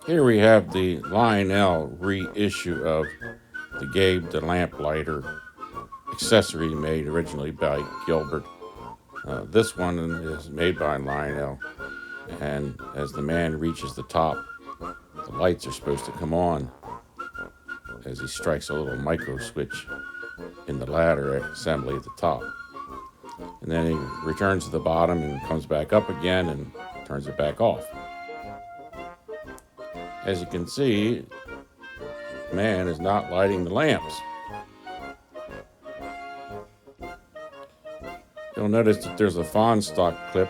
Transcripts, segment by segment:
Here we have the Lionel reissue of the Gabe The Lamplighter accessory made originally by Gilbert. This one is made by Lionel, and as the man reaches the top, the lights are supposed to come on as he strikes a little micro switch in the ladder assembly at the top. And then he returns to the bottom and comes back up again and turns it back off. As you can see, the man is not lighting the lamps. You'll notice that there's a Fondstock clip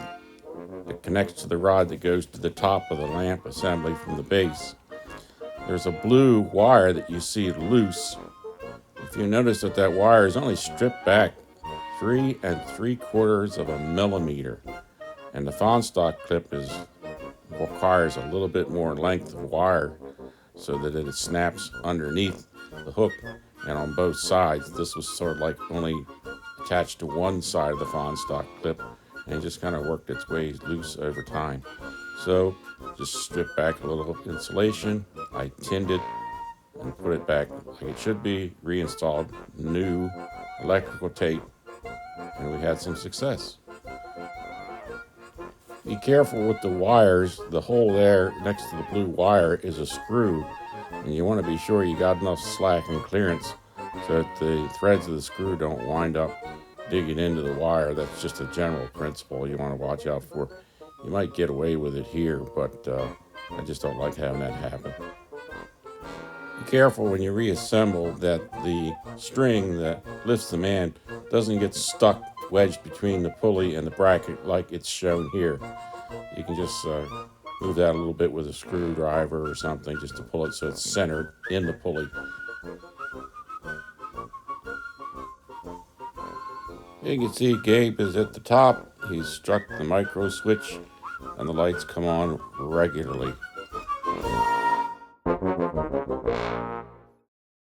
that connects to the rod that goes to the top of the lamp assembly from the base. There's a blue wire that you see loose. If you notice that wire is only stripped back 3 3/4 of a millimeter, and the Fondstock clip requires a little bit more length of wire so that it snaps underneath the hook and on both sides. This was sort of like only attached to one side of the Fondstock clip, and it just kind of worked its way loose over time. So just strip back a little insulation. I tinned it and put it back like it should be, reinstalled new electrical tape, and we had some success. Be careful with the wires. The hole there next to the blue wire is a screw, and you want to be sure you got enough slack and clearance so that the threads of the screw don't wind up digging into the wire. That's just a general principle you want to watch out for. You might get away with it here, but I just don't like having that happen. Be careful when you reassemble that the string that lifts the man doesn't get stuck wedged between the pulley and the bracket like it's shown here. You can just move that a little bit with a screwdriver or something just to pull it so it's centered in the pulley. You can see Gabe is at the top. He's struck the micro switch and the lights come on regularly.